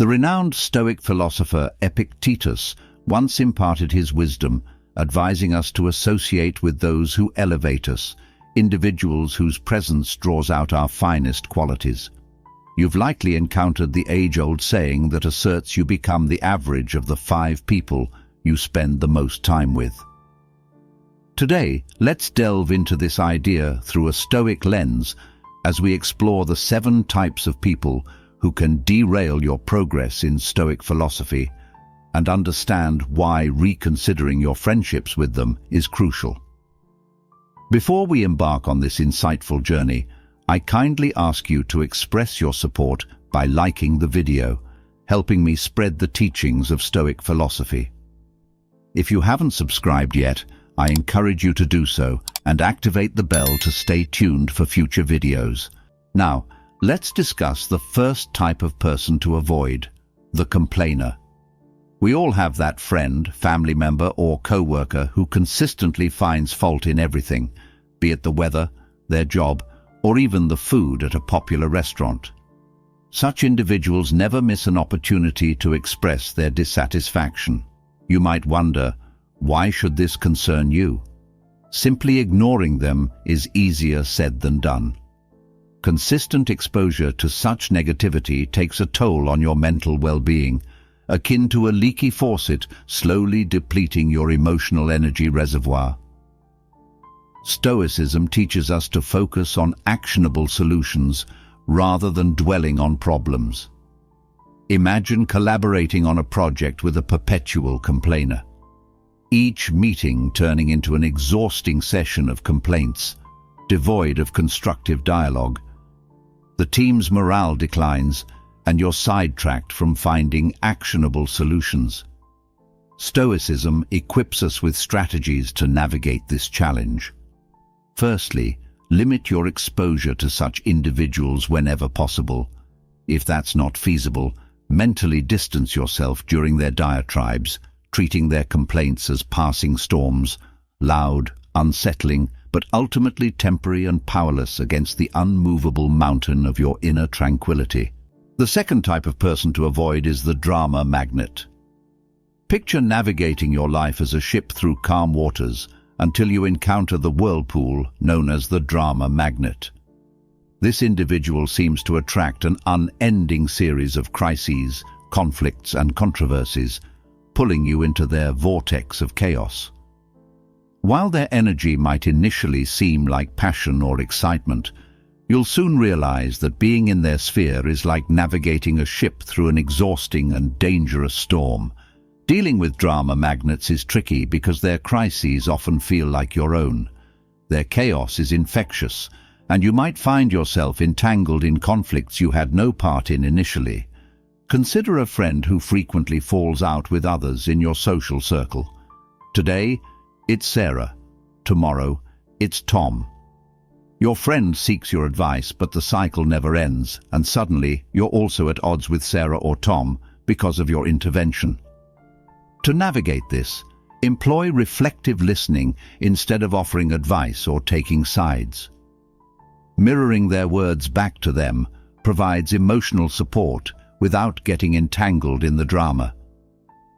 The renowned Stoic philosopher Epictetus once imparted his wisdom, advising us to associate with those who elevate us, individuals whose presence draws out our finest qualities. You've likely encountered the age-old saying that asserts you become the average of the 5 people you spend the most time with. Today, let's delve into this idea through a Stoic lens as we explore the 7 types of people who can derail your progress in Stoic philosophy and understand why reconsidering your friendships with them is crucial. Before we embark on this insightful journey, I kindly ask you to express your support by liking the video, helping me spread the teachings of Stoic philosophy. If you haven't subscribed yet, I encourage you to do so and activate the bell to stay tuned for future videos. Now, let's discuss the first type of person to avoid, the complainer. We all have that friend, family member, or co-worker who consistently finds fault in everything, be it the weather, their job, or even the food at a popular restaurant. Such individuals never miss an opportunity to express their dissatisfaction. You might wonder, why should this concern you? Simply ignoring them is easier said than done. Consistent exposure to such negativity takes a toll on your mental well-being, akin to a leaky faucet slowly depleting your emotional energy reservoir. Stoicism teaches us to focus on actionable solutions rather than dwelling on problems. Imagine collaborating on a project with a perpetual complainer. Each meeting turning into an exhausting session of complaints, devoid of constructive dialogue. The team's morale declines, and you're sidetracked from finding actionable solutions. Stoicism equips us with strategies to navigate this challenge. Firstly, limit your exposure to such individuals whenever possible. If that's not feasible, mentally distance yourself during their diatribes, treating their complaints as passing storms, loud, unsettling, but ultimately temporary and powerless against the unmovable mountain of your inner tranquility. The second type of person to avoid is the drama magnet. Picture navigating your life as a ship through calm waters until you encounter the whirlpool known as the drama magnet. This individual seems to attract an unending series of crises, conflicts, and controversies, pulling you into their vortex of chaos. While their energy might initially seem like passion or excitement, you'll soon realize that being in their sphere is like navigating a ship through an exhausting and dangerous storm. Dealing with drama magnets is tricky because their crises often feel like your own. Their chaos is infectious, and you might find yourself entangled in conflicts you had no part in initially. Consider a friend who frequently falls out with others in your social circle. Today, it's Sarah. Tomorrow, it's Tom. Your friend seeks your advice, but the cycle never ends, and suddenly you're also at odds with Sarah or Tom because of your intervention. To navigate this, employ reflective listening instead of offering advice or taking sides. Mirroring their words back to them provides emotional support without getting entangled in the drama.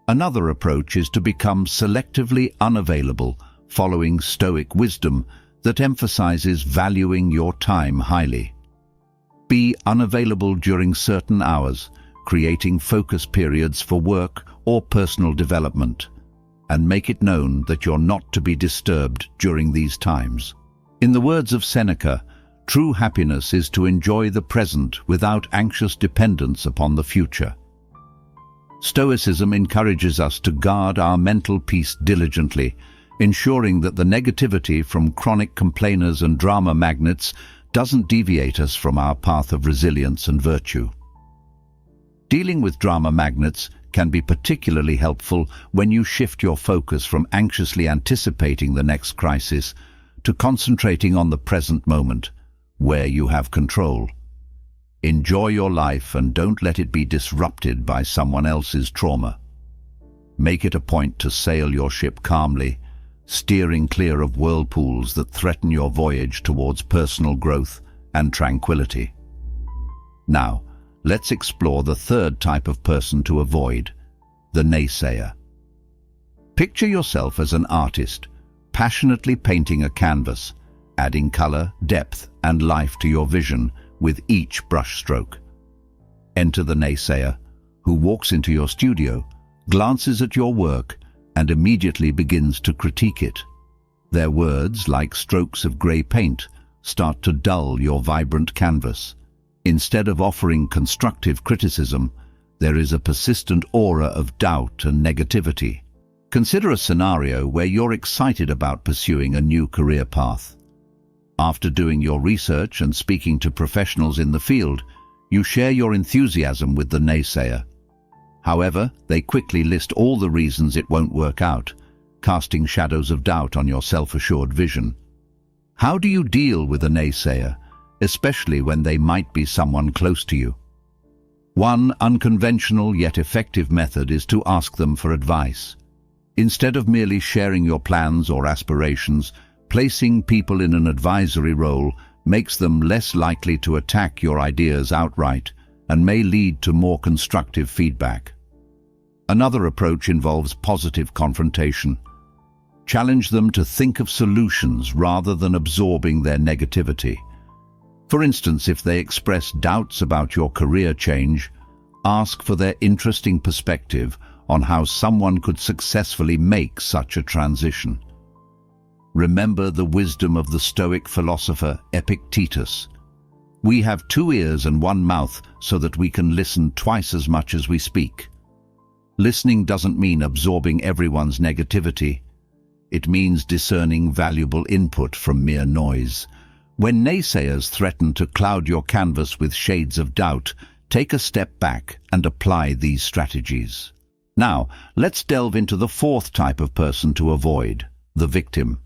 Another approach is to become selectively unavailable, following Stoic wisdom that emphasizes valuing your time highly. Be unavailable during certain hours, creating focus periods for work or personal development, and make it known that you're not to be disturbed during these times. In the words of Seneca, true happiness is to enjoy the present without anxious dependence upon the future. Stoicism encourages us to guard our mental peace diligently, ensuring that the negativity from chronic complainers and drama magnets doesn't deviate us from our path of resilience and virtue. Dealing with drama magnets can be particularly helpful when you shift your focus from anxiously anticipating the next crisis to concentrating on the present moment, where you have control. Enjoy your life and don't let it be disrupted by someone else's trauma. Make it a point to sail your ship calmly, steering clear of whirlpools that threaten your voyage towards personal growth and tranquility. Now, let's explore the third type of person to avoid, the naysayer. Picture yourself as an artist, passionately painting a canvas, adding color, depth, and life to your vision with each brushstroke. Enter the naysayer, who walks into your studio, glances at your work, and immediately begins to critique it. Their words, like strokes of grey paint, start to dull your vibrant canvas. Instead of offering constructive criticism, there is a persistent aura of doubt and negativity. Consider a scenario where you're excited about pursuing a new career path. After doing your research and speaking to professionals in the field, you share your enthusiasm with the naysayer. However, they quickly list all the reasons it won't work out, casting shadows of doubt on your self-assured vision. How do you deal with a naysayer, especially when they might be someone close to you? One unconventional yet effective method is to ask them for advice. Instead of merely sharing your plans or aspirations, placing people in an advisory role makes them less likely to attack your ideas outright and may lead to more constructive feedback. Another approach involves positive confrontation. Challenge them to think of solutions rather than absorbing their negativity. For instance, if they express doubts about your career change, ask for their interesting perspective on how someone could successfully make such a transition. Remember the wisdom of the Stoic philosopher Epictetus. We have 2 ears and 1 mouth so that we can listen twice as much as we speak. Listening doesn't mean absorbing everyone's negativity. It means discerning valuable input from mere noise. When naysayers threaten to cloud your canvas with shades of doubt, take a step back and apply these strategies. Now, let's delve into the fourth type of person to avoid, the victim.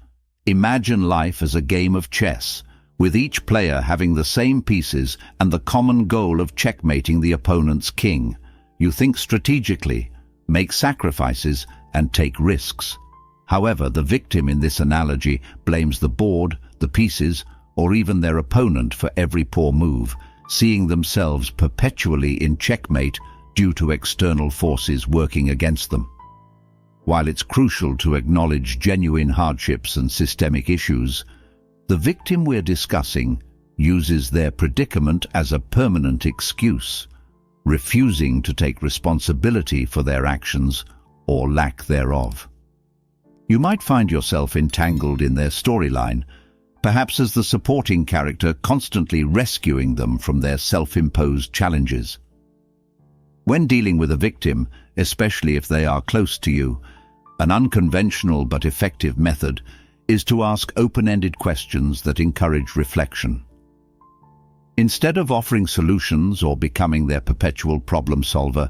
Imagine life as a game of chess, with each player having the same pieces and the common goal of checkmating the opponent's king. You think strategically, make sacrifices, and take risks. However, the victim in this analogy blames the board, the pieces, or even their opponent for every poor move, seeing themselves perpetually in checkmate due to external forces working against them. While it's crucial to acknowledge genuine hardships and systemic issues, the victim we're discussing uses their predicament as a permanent excuse, refusing to take responsibility for their actions or lack thereof. You might find yourself entangled in their storyline, perhaps as the supporting character constantly rescuing them from their self-imposed challenges. When dealing with a victim, especially if they are close to you, an unconventional but effective method is to ask open-ended questions that encourage reflection. Instead of offering solutions or becoming their perpetual problem solver,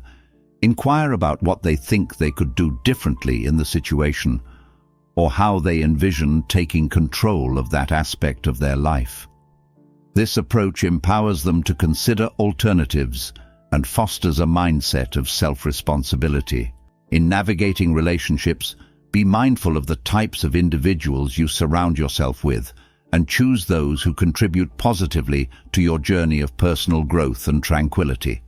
inquire about what they think they could do differently in the situation, or how they envision taking control of that aspect of their life. This approach empowers them to consider alternatives and fosters a mindset of self-responsibility. In navigating relationships, be mindful of the types of individuals you surround yourself with and choose those who contribute positively to your journey of personal growth and tranquility.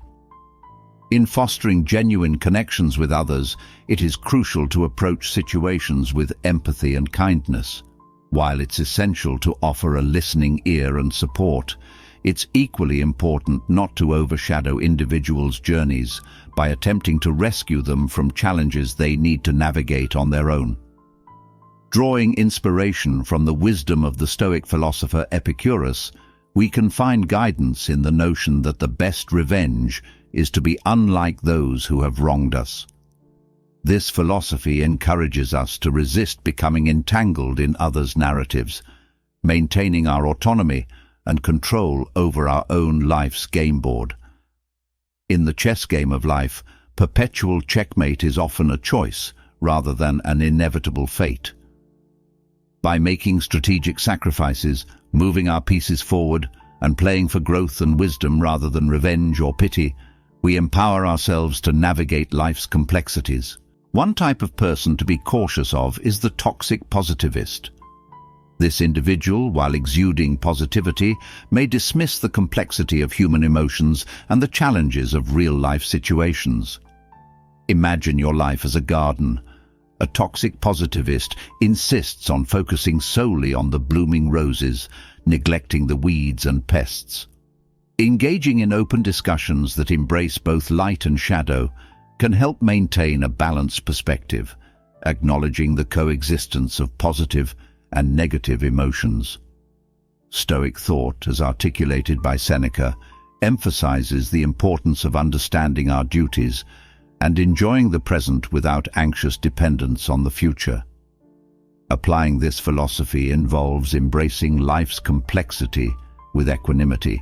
In fostering genuine connections with others, it is crucial to approach situations with empathy and kindness. While it's essential to offer a listening ear and support, it's equally important not to overshadow individuals' journeys by attempting to rescue them from challenges they need to navigate on their own. Drawing inspiration from the wisdom of the Stoic philosopher Epicurus, we can find guidance in the notion that the best revenge is to be unlike those who have wronged us. This philosophy encourages us to resist becoming entangled in others' narratives, maintaining our autonomy and control over our own life's game board. In the chess game of life, perpetual checkmate is often a choice rather than an inevitable fate. By making strategic sacrifices, moving our pieces forward, and playing for growth and wisdom rather than revenge or pity, we empower ourselves to navigate life's complexities. One type of person to be cautious of is the toxic positivist. This individual, while exuding positivity, may dismiss the complexity of human emotions and the challenges of real-life situations. Imagine your life as a garden. A toxic positivist insists on focusing solely on the blooming roses, neglecting the weeds and pests. Engaging in open discussions that embrace both light and shadow can help maintain a balanced perspective, acknowledging the coexistence of positive and negative emotions. Stoic thought, as articulated by Seneca, emphasizes the importance of understanding our duties and enjoying the present without anxious dependence on the future. Applying this philosophy involves embracing life's complexity with equanimity,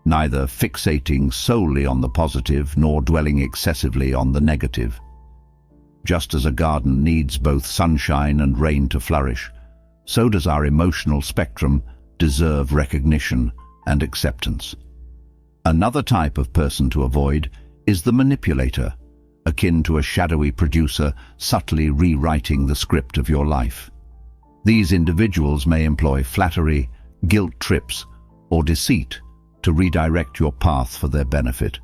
neither fixating solely on the positive nor dwelling excessively on the negative. Just as a garden needs both sunshine and rain to flourish, so does our emotional spectrum deserve recognition and acceptance. Another type of person to avoid is the manipulator, akin to a shadowy producer subtly rewriting the script of your life. These individuals may employ flattery, guilt trips, or deceit to redirect your path for their benefit.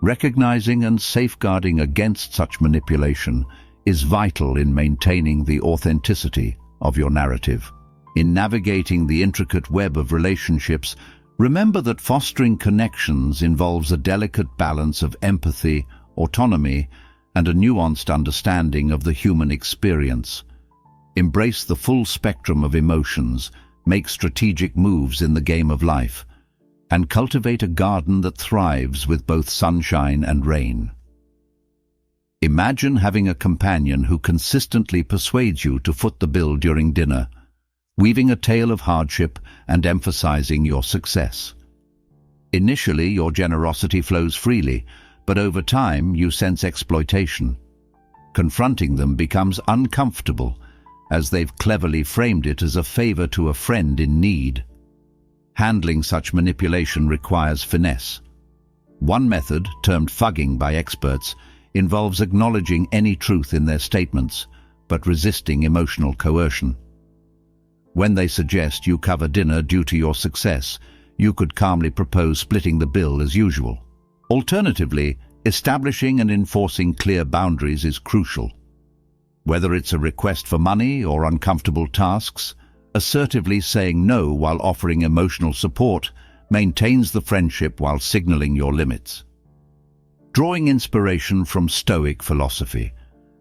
Recognizing and safeguarding against such manipulation is vital in maintaining the authenticity of your narrative. In navigating the intricate web of relationships, remember that fostering connections involves a delicate balance of empathy, autonomy, and a nuanced understanding of the human experience. Embrace the full spectrum of emotions, make strategic moves in the game of life, and cultivate a garden that thrives with both sunshine and rain. Imagine having a companion who consistently persuades you to foot the bill during dinner, weaving a tale of hardship and emphasizing your success. Initially, your generosity flows freely, but over time you sense exploitation. Confronting them becomes uncomfortable, as they've cleverly framed it as a favor to a friend in need. Handling such manipulation requires finesse. One method, termed fugging by experts, involves acknowledging any truth in their statements, but resisting emotional coercion. When they suggest you cover dinner due to your success, you could calmly propose splitting the bill as usual. Alternatively, establishing and enforcing clear boundaries is crucial. Whether it's a request for money or uncomfortable tasks, assertively saying no while offering emotional support maintains the friendship while signaling your limits. Drawing inspiration from Stoic philosophy,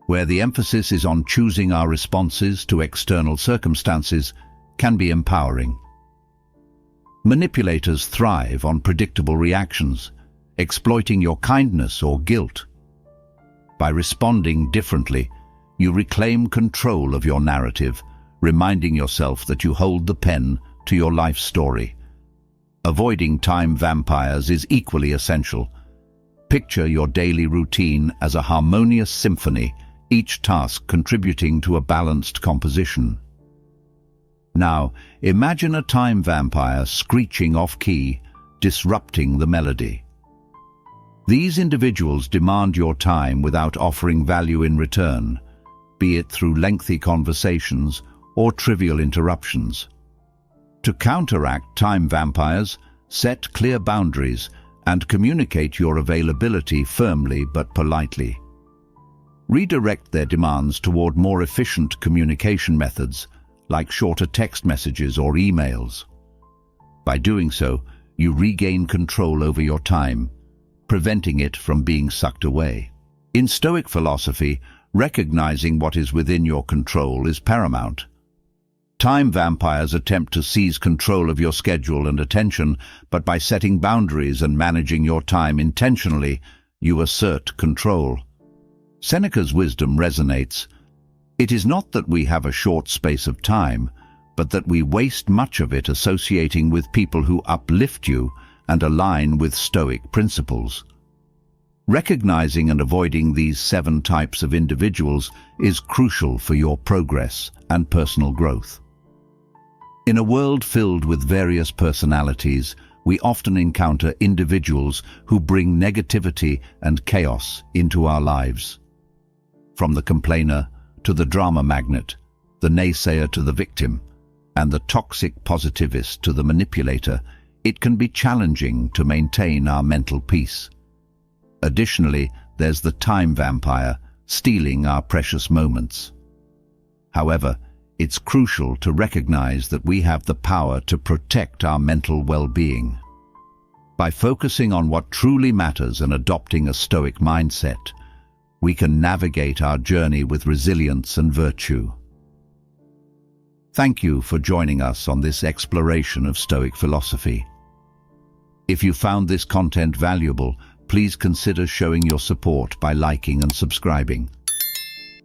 where the emphasis is on choosing our responses to external circumstances, can be empowering. Manipulators thrive on predictable reactions, exploiting your kindness or guilt. By responding differently, you reclaim control of your narrative, reminding yourself that you hold the pen to your life story. Avoiding time vampires is equally essential. Picture your daily routine as a harmonious symphony, each task contributing to a balanced composition. Now, imagine a time vampire screeching off-key, disrupting the melody. These individuals demand your time without offering value in return, be it through lengthy conversations or trivial interruptions. To counteract time vampires, set clear boundaries and communicate your availability firmly but politely. Redirect their demands toward more efficient communication methods, like shorter text messages or emails. By doing so, you regain control over your time, preventing it from being sucked away. In Stoic philosophy, recognizing what is within your control is paramount. Time vampires attempt to seize control of your schedule and attention, but by setting boundaries and managing your time intentionally, you assert control. Seneca's wisdom resonates. It is not that we have a short space of time, but that we waste much of it associating with people who uplift you and align with Stoic principles. Recognizing and avoiding these 7 types of individuals is crucial for your progress and personal growth. In a world filled with various personalities, we often encounter individuals who bring negativity and chaos into our lives. From the complainer to the drama magnate, the naysayer to the victim, and the toxic positivist to the manipulator, it can be challenging to maintain our mental peace. Additionally, there's the time vampire, stealing our precious moments. However, it's crucial to recognize that we have the power to protect our mental well-being. By focusing on what truly matters and adopting a Stoic mindset, we can navigate our journey with resilience and virtue. Thank you for joining us on this exploration of Stoic philosophy. If you found this content valuable, please consider showing your support by liking and subscribing.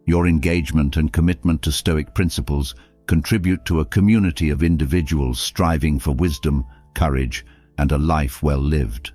Your engagement and commitment to Stoic principles contribute to a community of individuals striving for wisdom, courage, and a life well lived.